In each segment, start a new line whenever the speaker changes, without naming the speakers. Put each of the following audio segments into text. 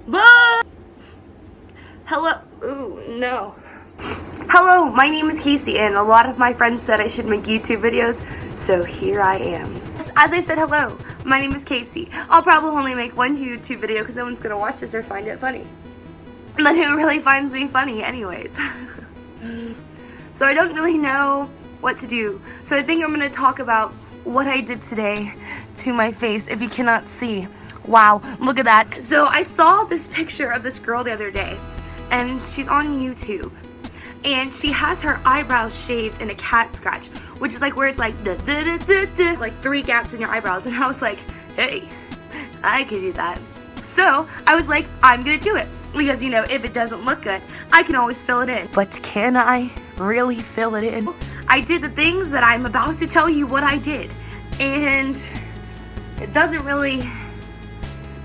Bye! Hello. Ooh, no. Hello, my name is Casey, and a lot of my friends said I should make YouTube videos, so here I am. As I said, hello, my name is Casey. I'll probably only make one YouTube video because no one's gonna watch this or find it funny. But who really finds me funny anyways? So I don't really know what to do. So I think I'm gonna talk about what I did today to my face, if you cannot see. Wow, look at that. So I saw this picture of this girl the other day, and she's on YouTube. And she has her eyebrows shaved in a cat scratch, which is like where it's like like 3 gaps in your eyebrows. And I was like, hey, I could do that. So I was like, I'm gonna do it. Because, you know, if it doesn't look good, I can always fill it in. But can I really fill it in? I did the things that I'm about to tell you what I did. And it doesn't really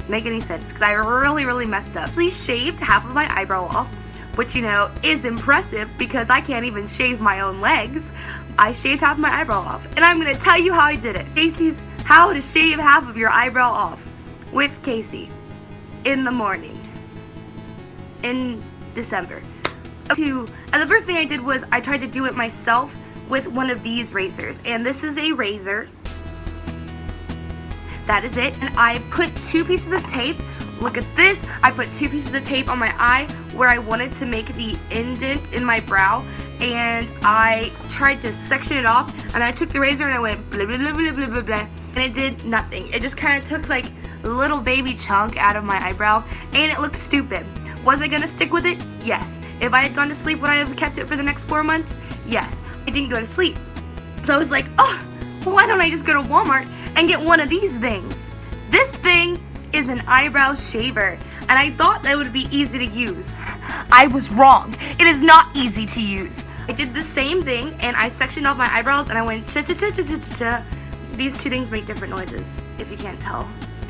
make any sense because I really messed up. Actually shaved half of my eyebrow off, which, you know, is impressive because I can't even shave my own legs. I shaved half of my eyebrow off, and I'm gonna tell you how I did it. Casey's How to Shave Half of Your Eyebrow Off with Casey in the morning in December. And the first thing I did was I tried to do it myself with one of these razors, and this is a razor. That is it. And I put 2 pieces of tape. Look at this. I put 2 pieces of tape on my eye where I wanted to make the indent in my brow, and I tried to section it off, and I took the razor and I went blah blah blah blah blah blah blah, and it did nothing. It just kind of took like a little baby chunk out of my eyebrow, and it looked stupid. Was I gonna stick with it? Yes. If I had gone to sleep, would I have kept it for the next 4 months? Yes. I didn't go to sleep. So I was like, oh, why don't I just go to Walmart and get one of these things? This thing is an eyebrow shaver, and I thought that would be easy to use. I was wrong. It is not easy to use. I did the same thing, and I sectioned off my eyebrows, and I went cha-cha-cha-cha-cha-cha. These 2 things make different noises, if you can't tell,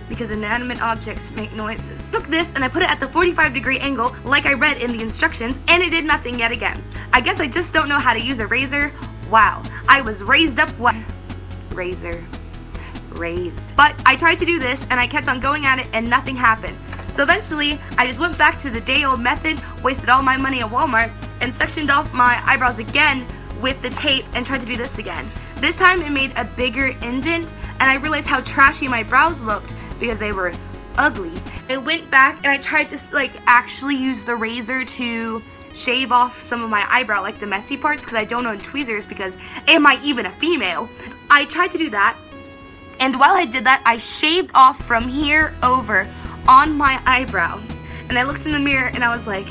because inanimate objects make noises. Took this and I put it at the 45-degree angle like I read in the instructions, and it did nothing yet again. I guess I just don't know how to use a razor. Wow, I was raised up what? Razor. Raised. But I tried to do this and I kept on going at it and nothing happened. So eventually I just went back to the day-old method, wasted all my money at Walmart, and sectioned off my eyebrows again with the tape and tried to do this again. This time it made a bigger indent, and I realized how trashy my brows looked because they were ugly. I went back and I tried to like actually use the razor to shave off some of my eyebrow, like the messy parts, because I don't own tweezers because am I even a female? I tried to do that, and while I did that, I shaved off from here over on my eyebrow. And I looked in the mirror and I was like,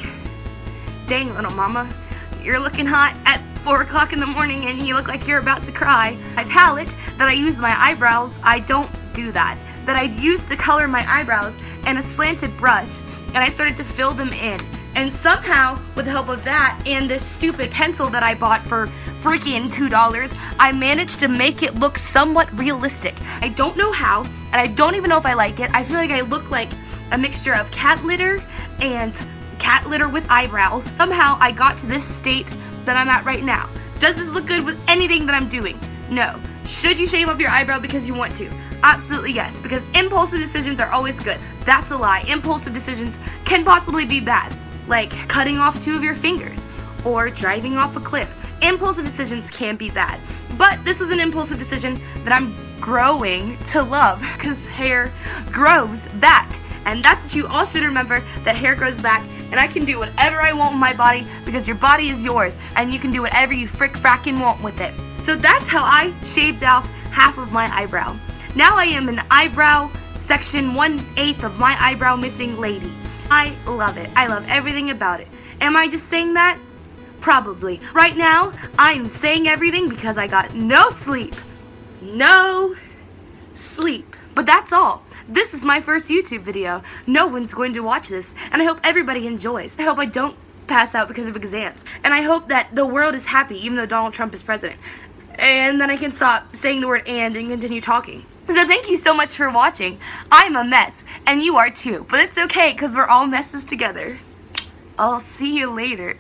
dang, little mama, you're looking hot at 4 o'clock in the morning and you look like you're about to cry. My palette that I use my eyebrows, I don't do that. That I used to color my eyebrows, and a slanted brush, and I started to fill them in. And somehow, with the help of that and this stupid pencil that I bought for freaking $2, I managed to make it look somewhat realistic. I don't know how, and I don't even know if I like it. I feel like I look like a mixture of cat litter and cat litter with eyebrows. Somehow I got to this state that I'm at right now. Does this look good with anything that I'm doing? No. Should you shave up your eyebrow because you want to? Absolutely yes, because impulsive decisions are always good. That's a lie. Impulsive decisions can possibly be bad, like cutting off 2 of your fingers or driving off a cliff. Impulsive decisions can be bad, but this was an impulsive decision that I'm growing to love, because hair grows back, and that's what you all should remember, that hair grows back, and I can do whatever I want with my body because your body is yours, and you can do whatever you frackin' want with it. So that's how I shaved off half of my eyebrow. Now I am an eyebrow section 1/8 of my eyebrow missing lady. I love it. I love everything about it. Am I just saying that? Probably. Right now, I'm saying everything because I got no sleep. No sleep. But that's all. This is my first YouTube video. No one's going to watch this, and I hope everybody enjoys. I hope I don't pass out because of exams, and I hope that the world is happy even though Donald Trump is president. And then I can stop saying the word and continue talking. So thank you so much for watching. I'm a mess, and you are too. But it's okay, because we're all messes together. I'll see you later.